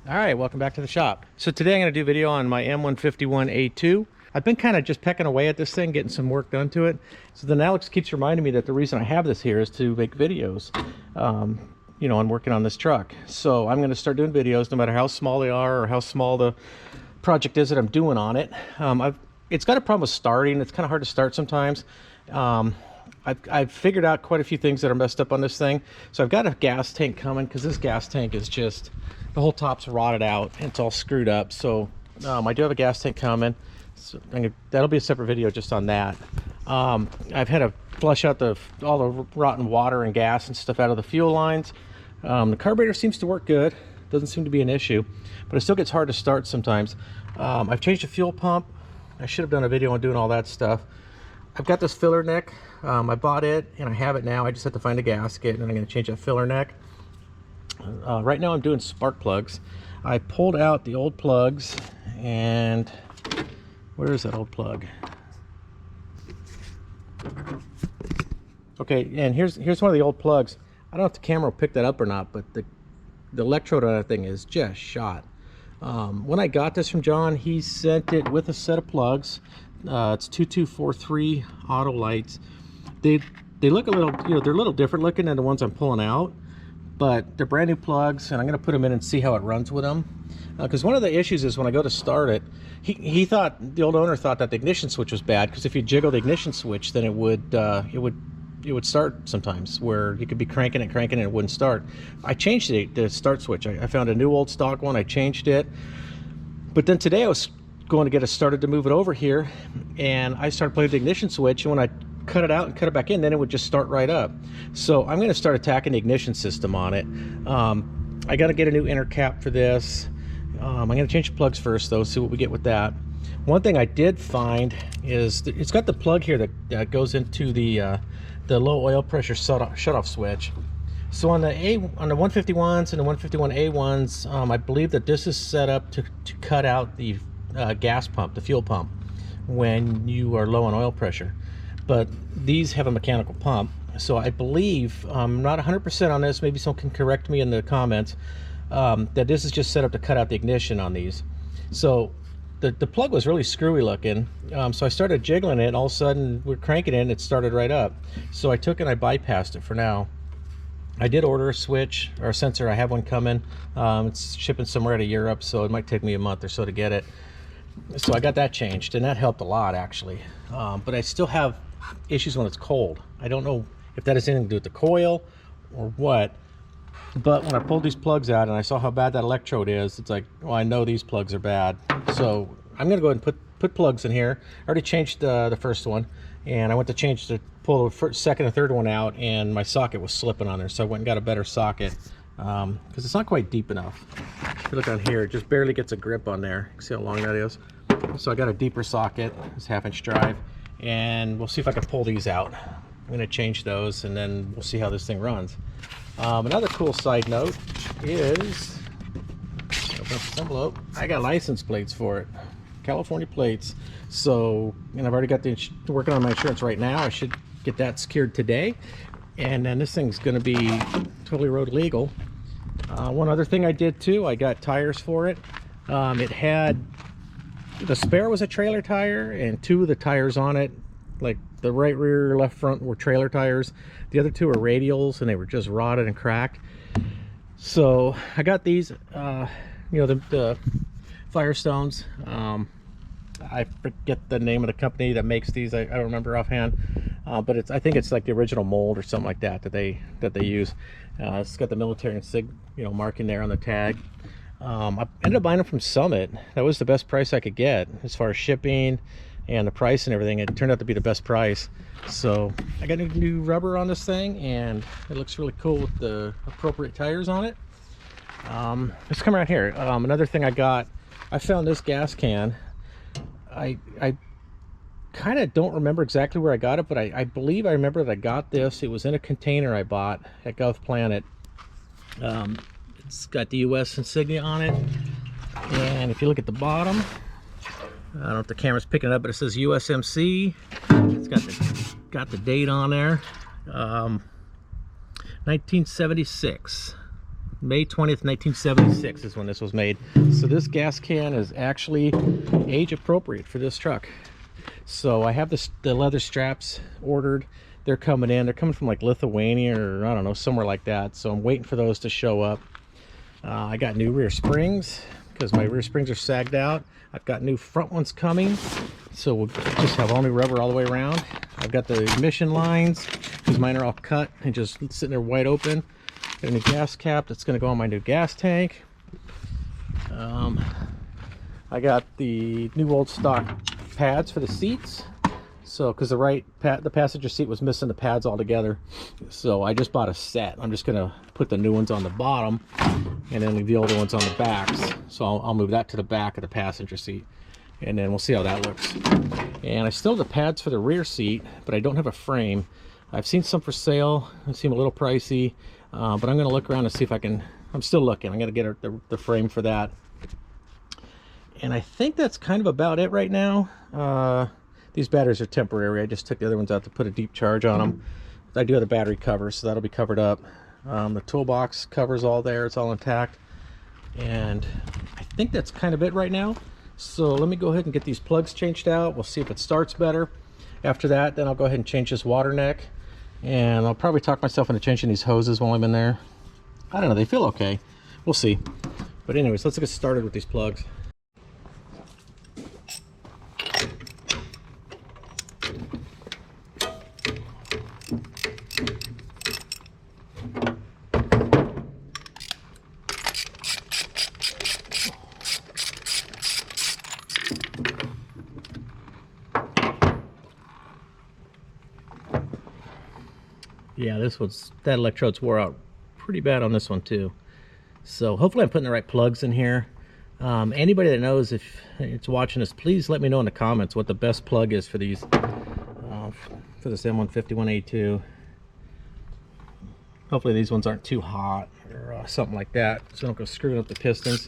All right, welcome back to the shop. So today I'm going to do a video on my M151A2. I've been kind of just pecking away at this thing, getting some work done to it. So then Alex keeps reminding me that the reason I have this here is to make videos, you know, on working on this truck. So I'm going to start doing videos no matter how small they are or how small the project is that I'm doing on it. It's got a problem with starting. It's kind of hard to start sometimes. I've figured out quite a few things that are messed up on this thing. So I've got a gas tank coming because this gas tank is just, the whole top's rotted out and it's all screwed up. So I do have a gas tank coming. So that'll be a separate video just on that. I've had to flush out all the rotten water and gas and stuff out of the fuel lines. The carburetor seems to work good. Doesn't seem to be an issue, but it still gets hard to start sometimes. I've changed the fuel pump. I should have done a video on doing all that stuff. I've got this filler neck. I bought it and I have it now. I just have to find a gasket and I'm going to change that filler neck. Right now I'm doing spark plugs. I pulled out the old plugs, and where is that old plug? Okay, and here's one of the old plugs. I don't know if the camera will pick that up or not, but the electrode on that thing is just shot. When I got this from John, he sent it with a set of plugs. It's 2243 auto lights. They look a little, you know, they're a little different looking than the ones I'm pulling out, but they're brand new plugs, and I'm going to put them in and see how it runs with them. Because one of the issues is when I go to start it, he thought, the old owner thought that the ignition switch was bad, because if you jiggle the ignition switch, then it would start sometimes, where you could be cranking it and it wouldn't start. I changed the start switch. I found a new old stock one. I changed it, but then today I was going to get it started to move it over here, and I started playing with the ignition switch, and when I cut it out and cut it back in, then it would just start right up. So I'm going to start attacking the ignition system on it. I got to get a new inner cap for this. I'm going to change the plugs first though, see what we get with that. One thing I did find is that it's got the plug here that goes into the low oil pressure shut-off switch. So on the 151s and the 151A1s, I believe that this is set up to cut out the gas pump, the fuel pump, when you are low on oil pressure. But these have a mechanical pump, so I believe, I'm not 100% on this, maybe someone can correct me in the comments, that this is just set up to cut out the ignition on these. So the plug was really screwy looking, so I started jiggling it, and all of a sudden we're cranking it and it started right up. So I took and I bypassed it for now. I did order a switch or a sensor. I have one coming. It's shipping somewhere out of Europe, so it might take me a month or so to get it. So I got that changed, and that helped a lot actually. But I still have issues when it's cold. I don't know if that has anything to do with the coil or what, but when I pulled these plugs out and I saw how bad that electrode is, it's like, well, I know these plugs are bad. So I'm gonna go ahead and put plugs in here. I already changed the first one, and I went to pull the second and third one out, and my socket was slipping on there, so I went and got a better socket, because it's not quite deep enough. If you look on here, it just barely gets a grip on there. See how long that is? So I got a deeper socket. It's 1/2-inch drive, and we'll see if I can pull these out. I'm going to change those, and then we'll see how this thing runs. Another cool side note is, open up this envelope, I got license plates for it, California plates. So, and I've already got working on my insurance right now. I should get that secured today, and then this thing's going to be totally road legal. One other thing I did too, I got tires for it. It had, the spare was a trailer tire, and 2 of the tires on it, like the right rear, left front, were trailer tires. The other 2 are radials, and they were just rotted and cracked. So I got these, you know, the Firestones. I forget the name of the company that makes these. I don't remember offhand, but I think it's like the original mold or something like that they use. It's got the military and you know, marking there on the tag. I ended up buying them from Summit. That was the best price I could get as far as shipping and the price and everything. It turned out to be the best price. So I got new rubber on this thing, and it looks really cool with the appropriate tires on it. Let's come around here. Another thing I got, I found this gas can. I kind of don't remember exactly where I got it, but I believe I remember that I got this. It was in a container I bought at Gulf Planet. It's got the US insignia on it, and if you look at the bottom, I don't know if the camera's picking it up, but it says USMC. It's got the date on there, 1976. May 20th, 1976 is when this was made. So this gas can is actually age appropriate for this truck. So I have the leather straps ordered. They're coming in. They're coming from like Lithuania or I don't know, somewhere like that. So I'm waiting for those to show up. I got new rear springs because my rear springs are sagged out. I've got new front ones coming. So we'll just have all new rubber all the way around. I've got the emission lines because mine are all cut and just sitting there wide open. Got a new gas cap that's going to go on my new gas tank. I got the new old stock pads for the seats. So, because the passenger seat was missing the pads altogether, so I just bought a set. I'm just gonna put the new ones on the bottom, and then leave the older ones on the backs. So I'll move that to the back of the passenger seat, and then we'll see how that looks. And I still have the pads for the rear seat, but I don't have a frame. I've seen some for sale. They seem a little pricey, but I'm gonna look around and see if I can. I'm still looking. I'm gonna get the frame for that. And I think that's kind of about it right now. These batteries are temporary. I just took the other ones out to put a deep charge on them. I do have the battery cover, so that'll be covered up. The toolbox cover's all there. It's all intact. And I think that's kind of it right now. So let me go ahead and get these plugs changed out. We'll see if it starts better. After that, then I'll go ahead and change this water neck. And I'll probably talk myself into changing these hoses while I'm in there. I don't know. They feel okay. We'll see. But anyways, let's get started with these plugs. Yeah, that electrode's wore out pretty bad on this one too. So hopefully I'm putting the right plugs in here. Anybody that knows, if it's watching this, please let me know in the comments what the best plug is for these, for this M151A2. Hopefully these ones aren't too hot or something like that, so don't go screwing up the pistons.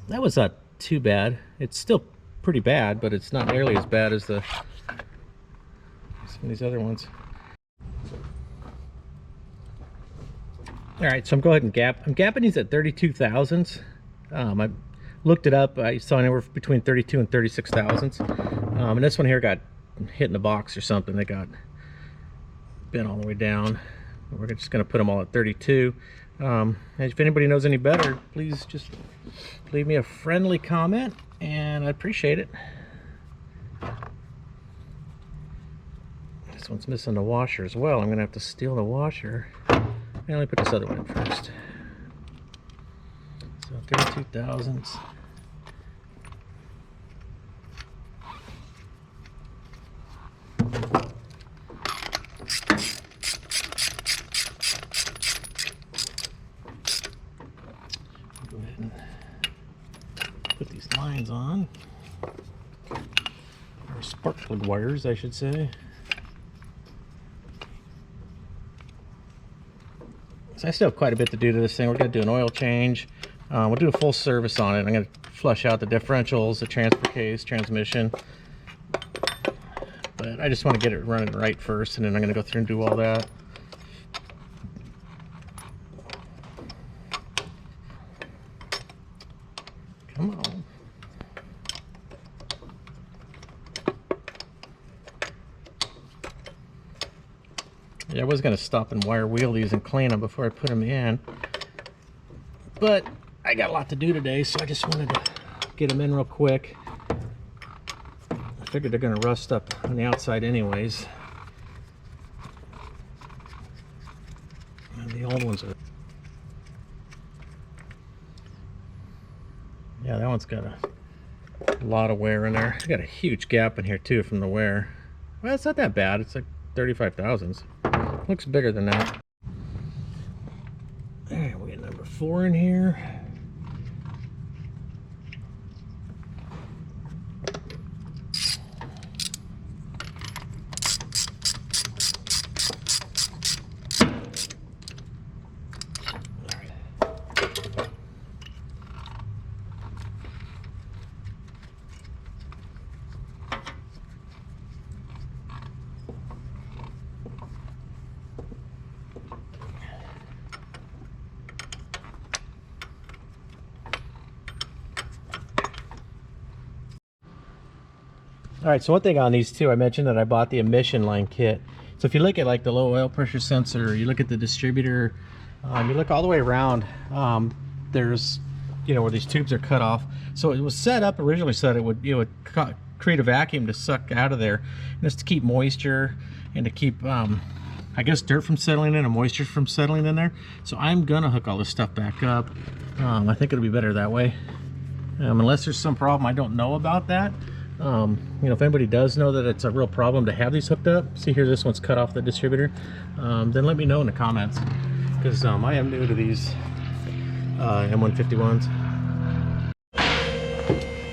That was not too bad. It's still pretty bad, but it's not nearly as bad as some of these other ones. All right, so I'm going ahead and I'm gapping these at 32 thousandths. I looked it up. I saw anywhere between 32 and 36 thousandths. And this one here got hit in the box or something. They got bent all the way down. We're just going to put them all at 32. If anybody knows any better, please just leave me a friendly comment, and I appreciate it. This one's missing the washer as well. I'm gonna have to steal the washer. And let me put this other one in first. So 32 thousandths. Go ahead and put these lines on, or spark plug wires, I should say. So I still have quite a bit to do to this thing. We're going to do an oil change. We'll do a full service on it. I'm going to flush out the differentials, the transfer case, transmission. But I just want to get it running right first, and then I'm going to go through and do all that. Come on. Yeah, I was going to stop and wire wheel these and clean them before I put them in, but I got a lot to do today, so I just wanted to get them in real quick. I figured they're going to rust up on the outside anyways. And the old ones are... Yeah, that one's got a lot of wear in there. It's got a huge gap in here too from the wear. Well, it's not that bad. It's like 35 thousandths. Looks bigger than that. All right, we got number 4 in here. All right, so one thing on these two, I mentioned that I bought the emission line kit. So if you look at like the low oil pressure sensor, you look at the distributor, you look all the way around, there's, you know, where these tubes are cut off. So it was set up originally so that it would create a vacuum to suck out of there. And that's to keep moisture and to keep, I guess, dirt from settling in and moisture from settling in there. So I'm gonna hook all this stuff back up. I think it'll be better that way. Unless there's some problem I don't know about that. You know, if anybody does know that it's a real problem to have these hooked up, see here, this one's cut off the distributor, then let me know in the comments, because I am new to these M151s.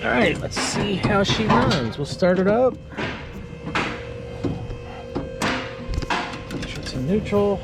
All right, let's see how she runs. We'll start it up. Make sure it's in neutral.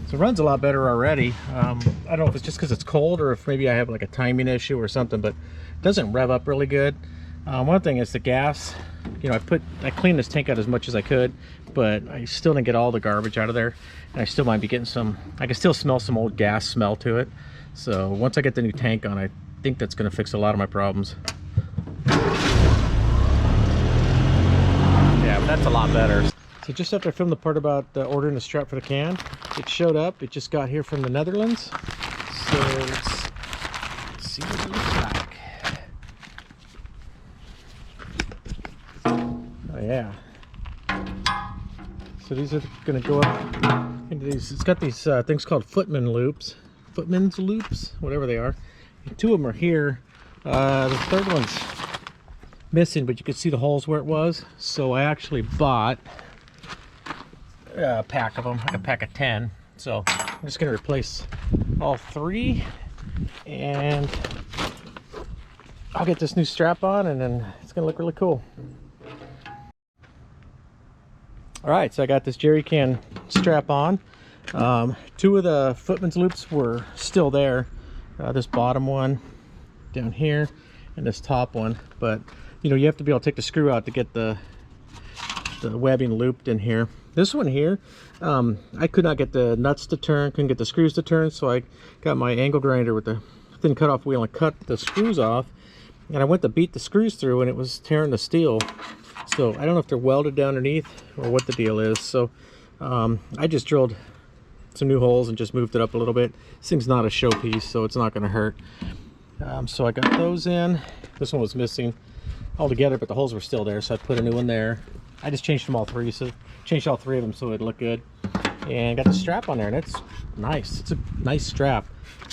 So it runs a lot better already. I don't know if it's just because it's cold or if maybe I have like a timing issue or something, but it doesn't rev up really good. One thing is the gas. You know, I cleaned this tank out as much as I could, but I still didn't get all the garbage out of there, and I still might be getting some. I can still smell some old gas smell to it. So once I get the new tank on, I think that's going to fix a lot of my problems. Yeah, but that's a lot better. So just after I filmed the part about ordering the strap for the can, it showed up. It just got here from the Netherlands. So let's see what it looks like. Oh yeah. So these are going to go up into these. It's got these things called footman's loops, whatever they are. And two of them are here. The third one's missing, but you can see the holes where it was. So I actually bought a pack of them, like a pack of 10. So I'm just going to replace all three, and I'll get this new strap on, and then it's going to look really cool. All right, so I got this jerry can strap on. Two of the footman's loops were still there. This bottom one down here and this top one, but you know, you have to be able to take the screw out to get the webbing looped in here. This one here, I could not get the nuts to turn, couldn't get the screws to turn, so I got my angle grinder with the thin cutoff wheel and cut the screws off, and I went to beat the screws through and it was tearing the steel. So I don't know if they're welded down underneath or what the deal is. So I just drilled some new holes and just moved it up a little bit. This thing's not a showpiece, so it's not going to hurt. So I got those in. This one was missing altogether, but the holes were still there, so I put a new one there. I just changed them all three, so changed all three of them so it'd look good, and got the strap on there, and it's nice. It's a nice strap.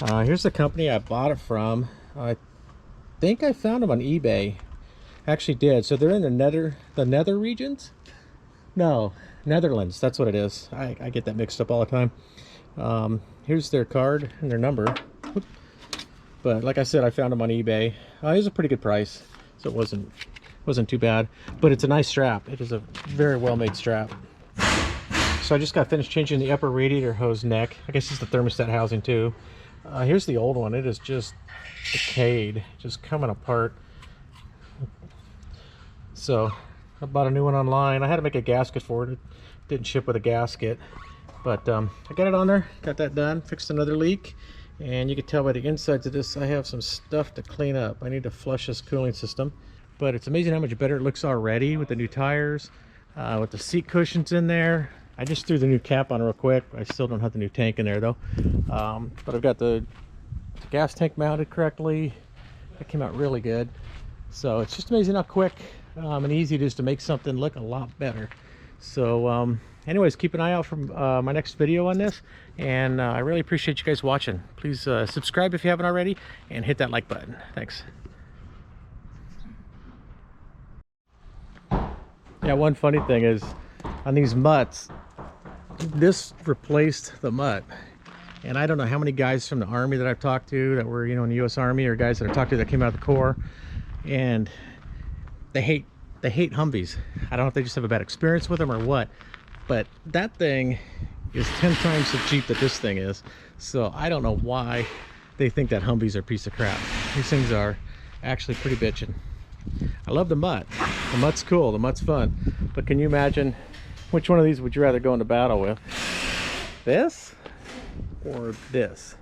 Here's the company I bought it from. I think I found them on eBay. Actually did. So they're in the nether regions. No, Netherlands. That's what it is. I get that mixed up all the time. Here's their card and their number. But like I said, I found them on eBay. It was a pretty good price, so it wasn't too bad. But it's a nice strap. It is a very well made strap. So I just got finished changing the upper radiator hose neck. I guess it's the thermostat housing too. Here's the old one. It is just decayed, just coming apart. So I bought a new one online. I had to make a gasket for it. It didn't ship with a gasket, but I got it on there, got that done, fixed another leak, and you can tell by the insides of this I have some stuff to clean up. I need to flush this cooling system, but it's amazing how much better it looks already with the new tires, with the seat cushions in there. I just threw the new cap on real quick. I still don't have the new tank in there though, but I've got the gas tank mounted correctly. It came out really good. So it's just amazing how quick and easy it is to make something look a lot better. So anyways, keep an eye out for my next video on this, and I really appreciate you guys watching. Please subscribe if you haven't already, and hit that like button. Thanks. Yeah, one funny thing is on these mutts, this replaced the mutt, And I don't know how many guys from the Army that I've talked to that were, you know, in the U.S. Army, or guys that I've talked to that came out of the Corps, and they hate Humvees. I don't know if they just have a bad experience with them or what, but that thing is 10 times the Jeep that this thing is. So I don't know why they think that Humvees are a piece of crap. These things are actually pretty bitchin'. I love the mutt. The mutt's cool, the mutt's fun, but can you imagine which one of these would you rather go into battle with? This or this?